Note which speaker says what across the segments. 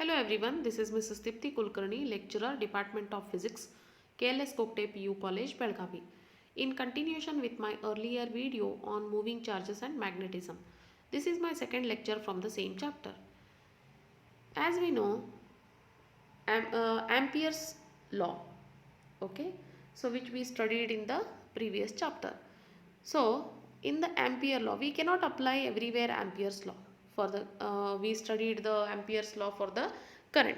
Speaker 1: Hello everyone, this is Mrs. Dipti Kulkarni, lecturer, Department of Physics, KLS Kokte PU College, Belgavi. In continuation with my earlier video on moving charges and magnetism, this is my second lecture from the same chapter. As we know, Ampere's law, okay, so which we studied in the previous chapter. So in the Ampere law, we cannot apply everywhere Ampere's law. For the we studied the Ampere's law for the current.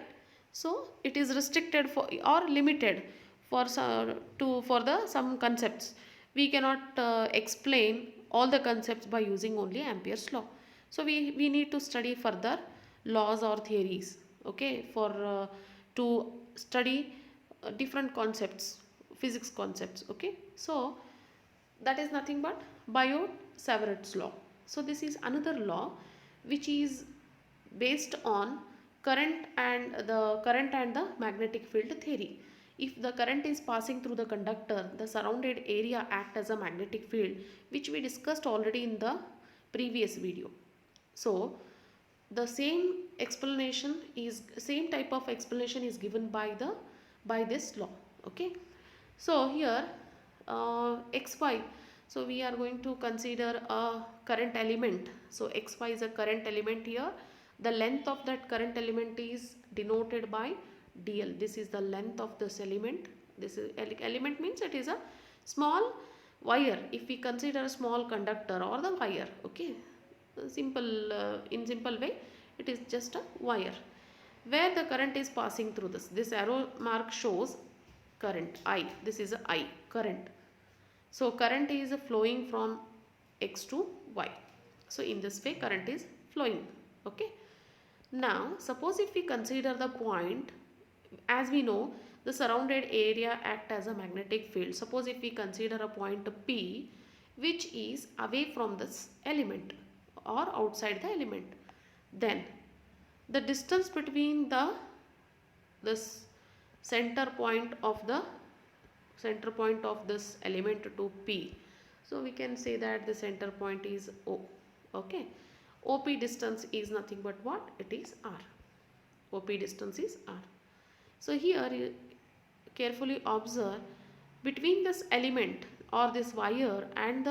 Speaker 1: So it is restricted for or limited for some concepts. We cannot explain all the concepts by using only Ampere's law. So we need to study further laws or theories, okay, for to study different concepts, physics concepts, okay. So that is nothing but Biot-Savart's law. So this is another law which is based on current and the magnetic field theory. If the current is passing through the conductor, the surrounded area act as a magnetic field, which we discussed already in the previous video. So the same type of explanation is given by this law, okay. So here xy, so we are going to consider a current element. So xy is a current element here. The length of that current element is denoted by dl. This is the length of this element. This is element means it is a small wire. If we consider a small conductor or the wire, okay, in simple way, it is just a wire where the current is passing through this arrow mark shows current I. This is a I, current. So current is flowing from x to y. So in this way current is flowing, okay. Now suppose if we consider the point, as we know the surrounded area act as a magnetic field. Suppose if we consider a point P which is away from this element or outside the element, then the distance between this center point of this element to P. So we can say that the center point is O, okay. OP distance is nothing but what? It is R. OP distance is R. So here you carefully observe between this element or this wire and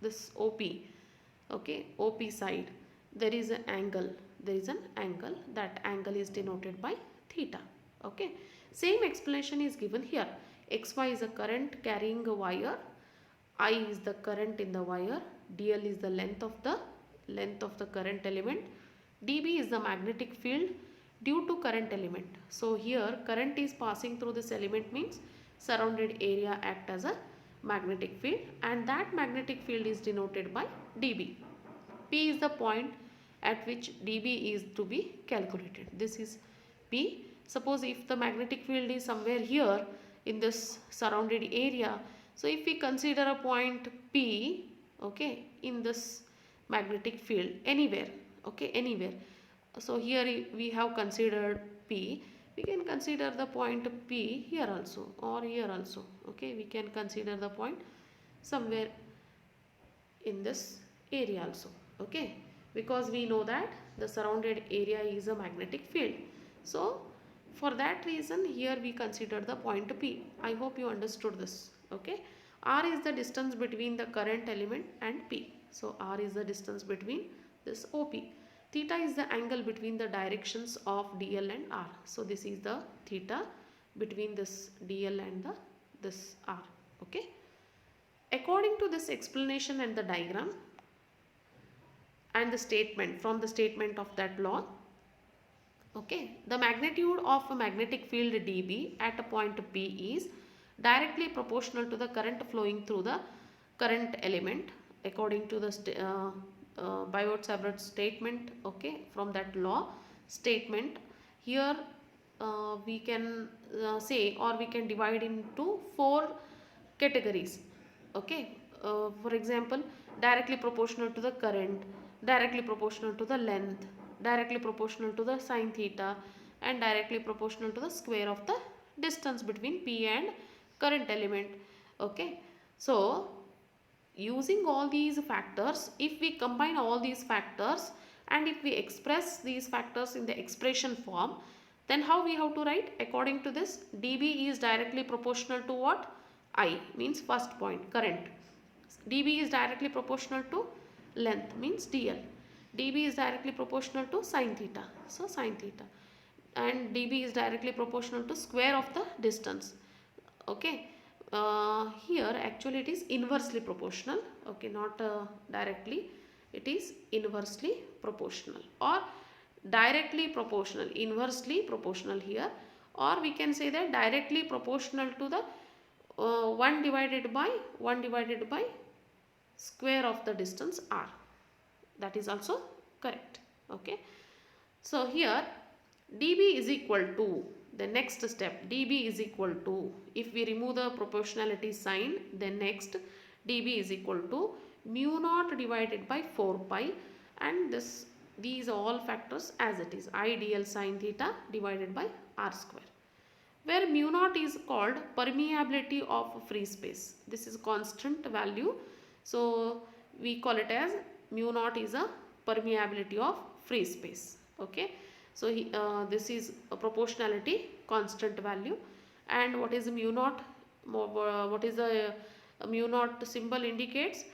Speaker 1: this OP, okay, OP side, there is an angle. That angle is denoted by theta, okay. Same explanation is given here. xy is a current carrying a wire, I is the current in the wire, dl is the length of the current element, dB is the magnetic field due to current element. So here current is passing through this element means surrounded area act as a magnetic field, and that magnetic field is denoted by dB. P is the point at which dB is to be calculated. This is P. Suppose if the magnetic field is somewhere here in this surrounded area, so if we consider a point P, okay, in this magnetic field anywhere, okay, anywhere. So here we have considered P. We can consider the point P here also or here also, okay. We can consider the point somewhere in this area also, okay, because we know that the surrounded area is a magnetic field. So for that reason here we consider the point P. I hope you understood this, okay. R is the distance between the current element and P. So R is the distance between this OP. Theta is the angle between the directions of dl and R. So this is the theta between this dl and this R, okay. According to this explanation and the diagram and the statement, from the statement of that law, okay, the magnitude of a magnetic field dB at a point P is directly proportional to the current flowing through the current element according to the Biot-Savart statement, okay, from that law statement. Here we can say, or we can divide into 4 categories, okay. For example, directly proportional to the current, directly proportional to the length, directly proportional to the sine theta, and directly proportional to the square of the distance between P and current element, okay. So using all these factors, if we combine all these factors, And if we express these factors in the expression form, then how we have to write? According to this, dB is directly proportional to what? I, means first point, current. dB is directly proportional to length, means dl. dB is directly proportional to sine theta, so sine theta. And dB is directly proportional to square of the distance. Okay, here actually it is inversely proportional. Okay, not directly, it is inversely proportional, or directly proportional, inversely proportional here, or we can say that directly proportional to the 1 divided by square of the distance r. That is also correct. Okay, so here dB is equal to, the next step, dB is equal to, if we remove the proportionality sign, then next dB is equal to mu naught divided by 4 pi, and these all factors as it is, I dl sine theta divided by r square, where mu naught is called permeability of free space. This is constant value, so we call it as mu naught is a permeability of free space. Okay, so this is a proportionality constant value. And what is mu naught? What is the mu naught symbol indicates?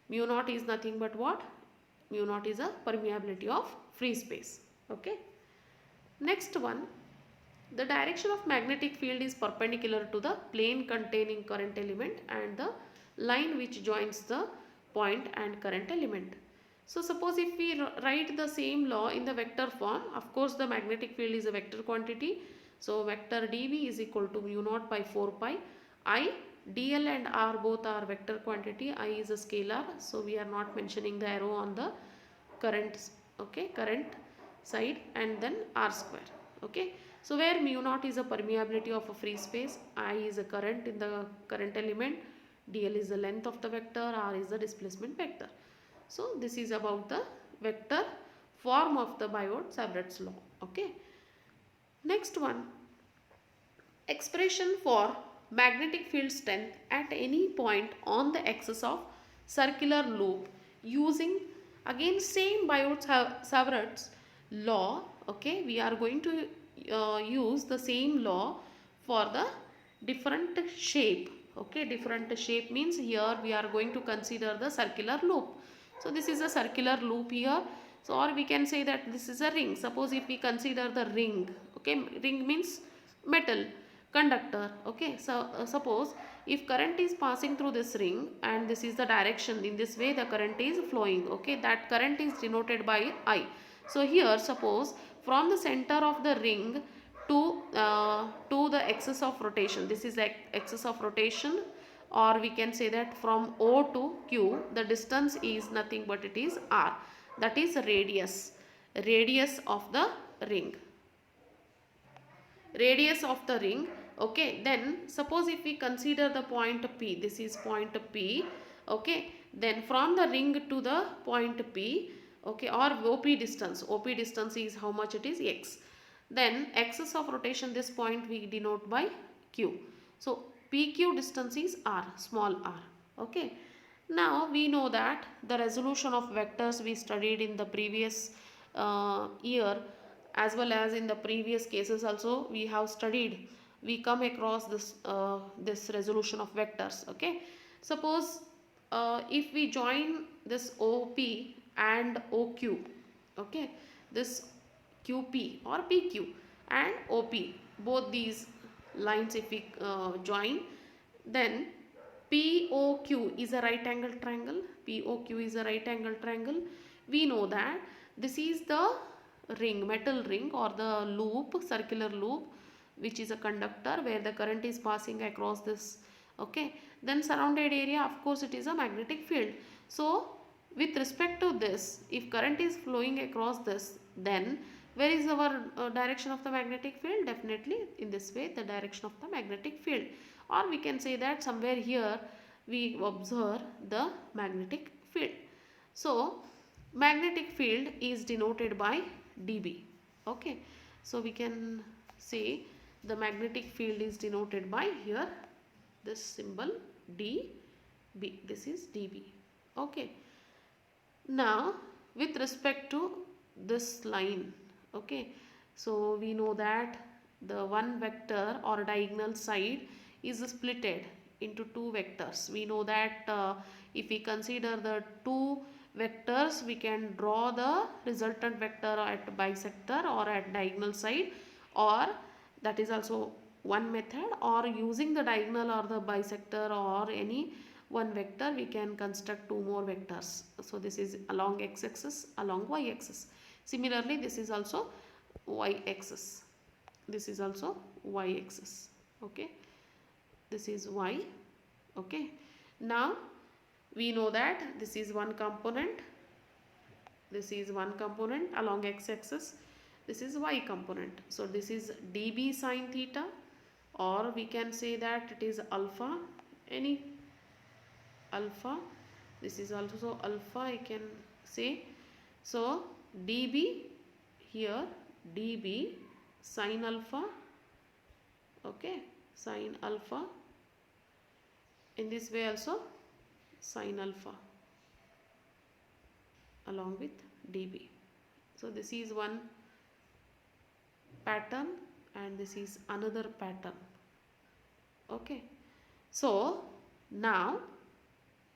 Speaker 1: Mu naught is nothing but what? Mu naught is a permeability of free space. Okay, next one, the direction of magnetic field is perpendicular to the plane containing current element and the line which joins the point and current element. So suppose if we write the same law in the vector form, of course the magnetic field is a vector quantity. So vector dB is equal to mu naught by 4 pi I. dl and r both are vector quantity. I is a scalar, so we are not mentioning the arrow on the current, okay, current side, and then r square. Okay, so where mu naught is a permeability of a free space, I is a current in the current element, dl is the length of the vector, r is the displacement vector. So this is about the vector form of the Biot-Savart's law. Okay, next one, expression for magnetic field strength at any point on the axis of circular loop using again same Biot-Savart's law. Okay, we are going to use the same law for the different shape. Okay, different shape means here we are going to consider the circular loop. So this is a circular loop here. So or we can say that this is a ring. Suppose if we consider the ring, okay, ring means metal conductor. Okay, so suppose if current is passing through this ring and this is the direction, in this way the current is flowing. Okay, that current is denoted by I. So here suppose from the center of the ring to the axis of rotation, this is like axis of rotation, or we can say that from O to Q, the distance is nothing but it is R, that is radius of the ring, radius of the ring. Okay, then suppose if we consider the point P, this is point P. Okay, then from the ring to the point P, okay, or OP distance is how much it is, x. Then axis of rotation, this point we denote by Q. So PQ distance is r, small r. Okay, now we know that the resolution of vectors we studied in the previous year, as well as in the previous cases also we have studied, we come across this this resolution of vectors. Okay, suppose if we join this OP and OQ, okay, this QP or PQ and OP, both these lines if we join, then POQ is a right angle triangle. POQ is a right angle triangle. We know that this is the ring, metal ring, or the loop, circular loop, which is a conductor where the current is passing across this. Okay, then surrounded area, of course it is a magnetic field. So with respect to this, if current is flowing across this, then where is our direction of the magnetic field? Definitely in this way, the direction of the magnetic field. Or we can say that somewhere here we observe the magnetic field. So magnetic field is denoted by dB. Okay, so we can say the magnetic field is denoted by here this symbol dB. This is dB. Okay, now with respect to this line. Okay, so we know that the one vector or diagonal side is splitted into two vectors. We know that if we consider the two vectors, we can draw the resultant vector at bisector or at diagonal side, or that is also one method, or using the diagonal or the bisector or any one vector, we can construct two more vectors. So this is along x-axis, along y-axis. Similarly, this is also y-axis. This is also y-axis. Okay, this is y. Okay, now we know that this is one component. This is one component along x-axis. This is y component. So this is dB sine theta, or we can say that it is alpha, any alpha. This is also alpha, I can say. So dB here, dB sine alpha. Okay, sine alpha. In this way also sine alpha along with dB. So this is one pattern and this is another pattern. Okay, so now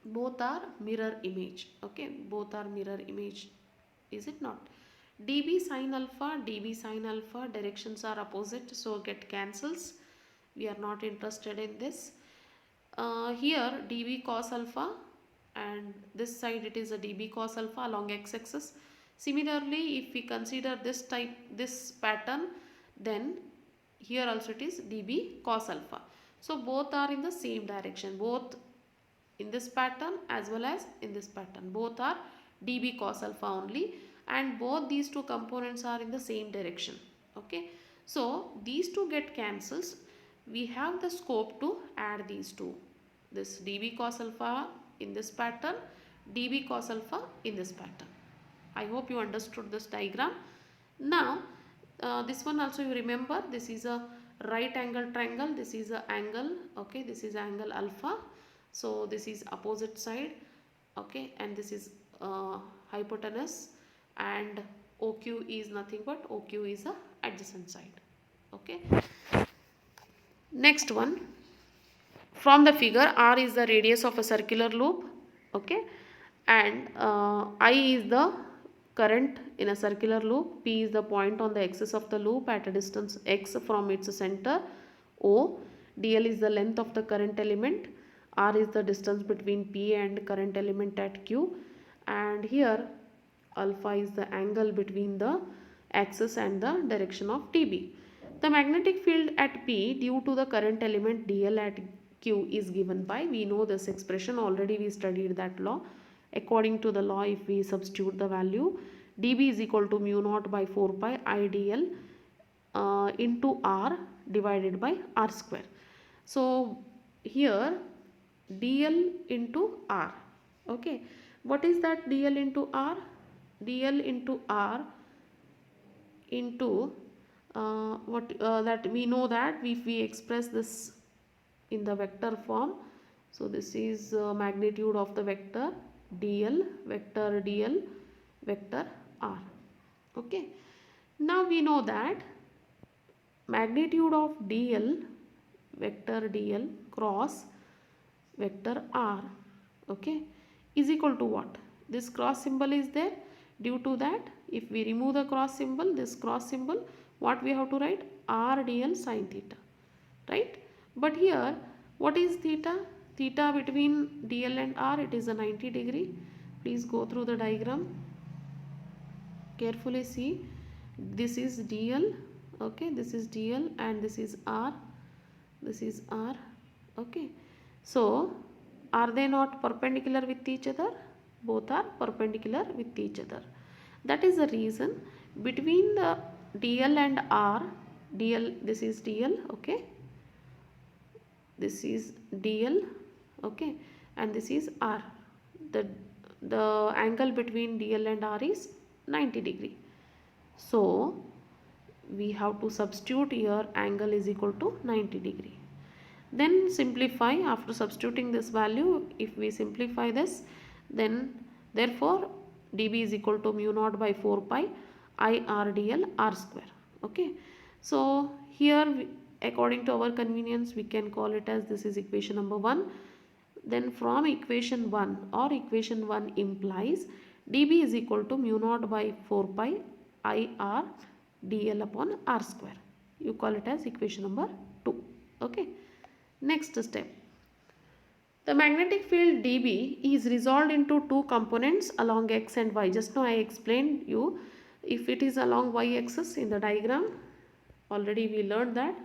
Speaker 1: both are mirror image. Okay, both are mirror image, is it not? dB sine alpha directions are opposite, so get cancels. We are not interested in this. Here dB cos alpha, and this side it is a dB cos alpha along x-axis. Similarly, if we consider this pattern, then here also it is dB cos alpha. So both are in the same direction, both in this pattern as well as in this pattern. Both are dB cos alpha only, and both these two components are in the same direction. Okay, so these two get cancels. We have the scope to add these two. This dB cos alpha in this pattern, dB cos alpha in this pattern. I hope you understood this diagram. Now this one also you remember, this is a right angle triangle, this is a angle. Okay, this is angle alpha. So this is opposite side. Okay, and this is hypotenuse, and OQ is nothing but OQ is a adjacent side. Okay, next one, from the figure, R is the radius of a circular loop. Okay, and I is the current in a circular loop. P is the point on the axis of the loop at a distance x from its center O. dl is the length of the current element. R is the distance between P and current element at Q, and here alpha is the angle between the axis and the direction of dB. The magnetic field at P due to the current element dl at Q is given by, we know this expression, already we studied that law. According to the law, if we substitute the value, dB is equal to mu naught by 4 pi I dl into R divided by R square. So here dl into R. Okay, what is that dl into R? dl into R into that we know that if we express this in the vector form, so this is magnitude of the vector dl, vector R. Okay, now we know that magnitude of dl, vector dl cross vector R, okay, is equal to what? This cross symbol is there. Due to that, if we remove the cross symbol, this cross symbol, what we have to write? R dl sine theta, right? But here, what is theta? Theta between dl and R, it is a 90 degree. Please go through the diagram. Carefully see. This is dl, okay, this is dl and this is R. This is R, okay. So, are they not perpendicular with each other? Both are perpendicular with each other. That is the reason between the dl and R, dl, this is dl, okay, this is dl, okay, and this is R. The angle between dl and R is 90 degree. So we have to substitute here angle is equal to 90 degree. Then simplify. After substituting this value, if we simplify this, then therefore dB is equal to mu naught by 4 pi I r dl r square. Okay, so here according to our convenience we can call it as this is equation number 1. Then from equation 1 or equation 1 implies dB is equal to mu naught by 4 pi I r dl upon r square. You call it as equation number 2. Okay, next step. The magnetic field dB is resolved into two components along x and y. Just now I explained you, if it is along y axis in the diagram, already we learned that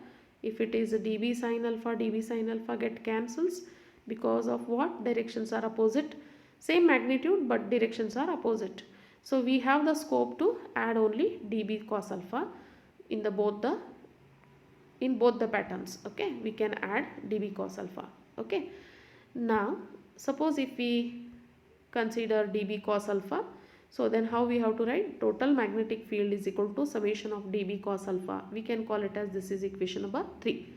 Speaker 1: if it is a dB sin alpha get cancels because of what? Directions are opposite. Same magnitude but directions are opposite. So we have the scope to add only dB cos alpha in both the patterns. Okay, we can add dB cos alpha. Okay. Now suppose if we consider dB cos alpha, so then how we have to write? Total magnetic field is equal to summation of dB cos alpha. We can call it as this is equation number 3.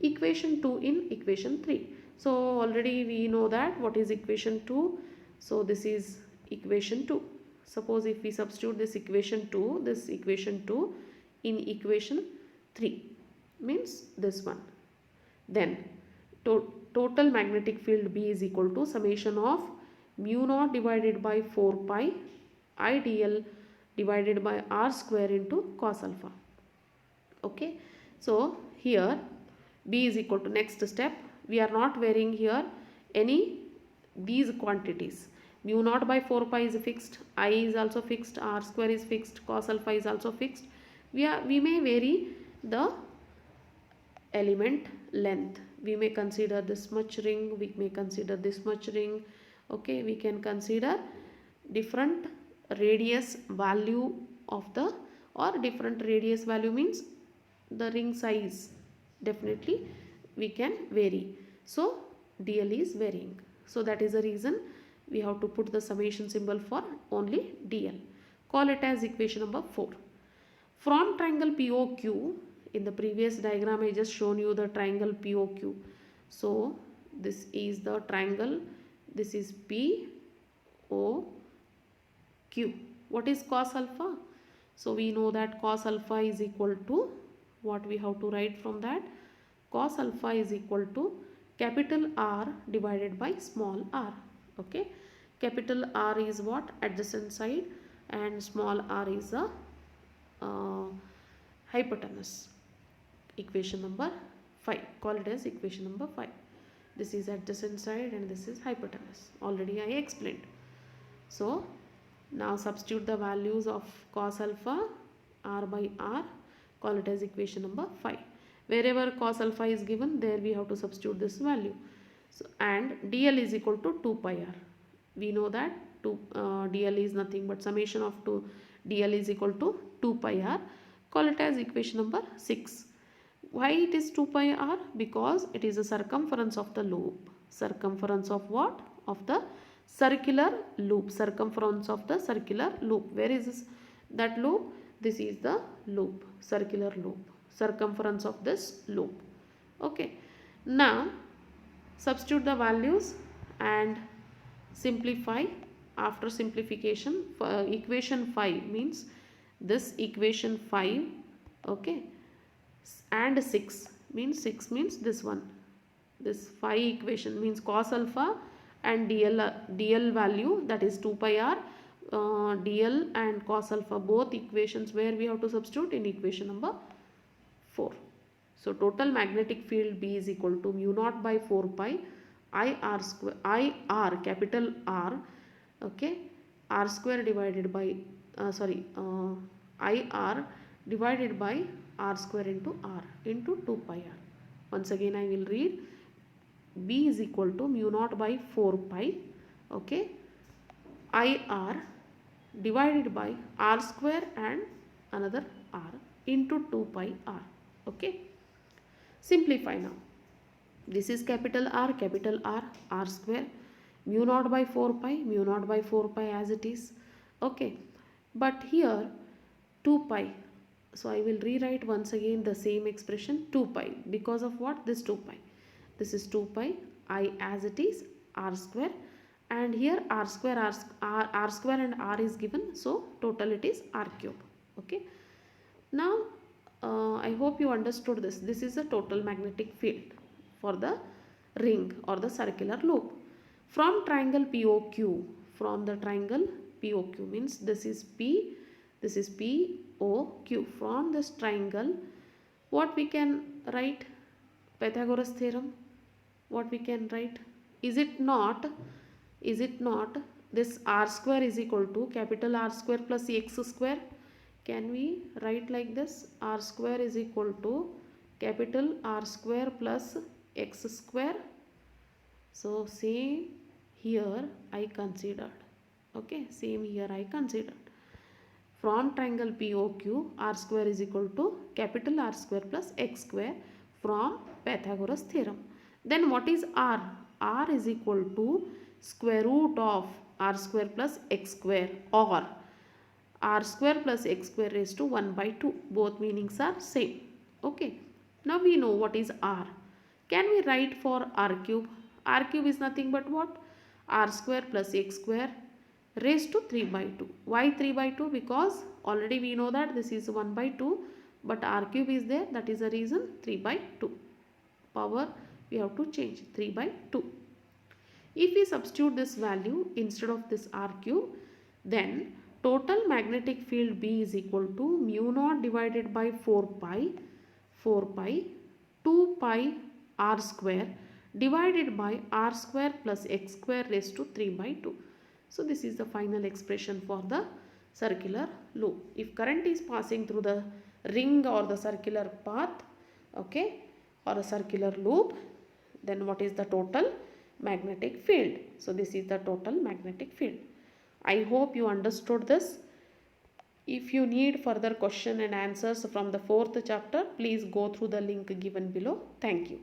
Speaker 1: Equation 2 in equation 3. So already we know that what is equation 2. So this is equation 2. Suppose if we substitute this equation 2 in equation 3 means this one. Then total magnetic field B is equal to summation of mu naught divided by 4 pi I dl divided by r square into cos alpha. Okay, so here B is equal to, next step, we are not varying here any these quantities. Mu naught by 4 pi is fixed, I is also fixed, r square is fixed, cos alpha is also fixed. We may vary the element length. We may consider this much ring, we may consider this much ring. Okay, we can consider different radius value of the, or different radius value means the ring size, definitely we can vary. So dl is varying. So that is the reason we have to put the summation symbol for only dl. Call it as equation number 4. From triangle POQ, in the previous diagram I just shown you the triangle POQ. So this is the triangle, this is POQ. What is cos alpha? So we know that cos alpha is equal to, what we have to write from that? Cos alpha is equal to capital R divided by small r. Okay, capital R is what? Adjacent side, and small r is a hypotenuse. Equation number 5. Call it as equation number 5. This is adjacent side and this is hypotenuse. Already I explained. So now substitute the values of cos alpha, r by r. Call it as equation number 5. Wherever cos alpha is given, there we have to substitute this value. So, and dl is equal to 2 pi r. We know that dl is nothing but summation of dl is equal to 2 pi r. Call it as equation number 6. Why it is 2 pi r? Because it is the circumference of the loop. Circumference of what? Of the circular loop. Circumference of the circular loop. Where is this, that loop? This is the loop, circular loop. Circumference of this loop. Okay. Now substitute the values and simplify. After simplification, equation 5 means this equation 5. Okay, and 6 means this one. This 5 equation means cos alpha and dl value, that is 2 pi r, dl and cos alpha, both equations where we have to substitute in equation number 4. So total magnetic field B is equal to mu naught by 4 pi I r square, I r capital R, okay, r square divided by I r divided by r square into r into 2 pi r. Once again I will read. B is equal to mu naught by 4 pi, okay, I r divided by r square and another r into 2 pi r. Okay, simplify now. This is capital R, r square, mu naught by 4 pi as it is. Okay, but here 2 pi. So I will rewrite once again the same expression 2 pi. Because of what? This 2 pi. This is 2 pi I as it is, r square, and here r square and r is given. So total it is r cube. Okay. Now I hope you understood this. This is the total magnetic field for the ring or the circular loop. From triangle POQ, from the triangle POQ means this is P, this is POQ. From this triangle, what we can write? Pythagoras theorem. What we can write? Is it not? Is it not this r square is equal to capital R square plus x square? Can we write like this? R square is equal to capital R square plus x square. So same here I considered. Okay, same here I considered. From triangle POQ, R square is equal to capital R square plus x square from Pythagoras theorem. Then what is R? R is equal to square root of R square plus x square, or R square plus x square raised to 1 by 2. Both meanings are same. Okay. Now we know what is R. Can we write for R cube? R cube is nothing but what? R square plus x square raised to 3 by 2. Why 3 by 2? Because already we know that this is 1 by 2, but R cube is there. That is the reason 3 by 2. Power we have to change 3 by 2. If we substitute this value instead of this R cube, then total magnetic field B is equal to mu naught divided by 4 pi 2 pi R square divided by R square plus x square raised to 3 by 2. So this is the final expression for the circular loop. If current is passing through the ring or the circular path, okay, or a circular loop, then what is the total magnetic field? So this is the total magnetic field. I hope you understood this. If you need further question and answers from the 4th chapter, please go through the link given below. Thank you.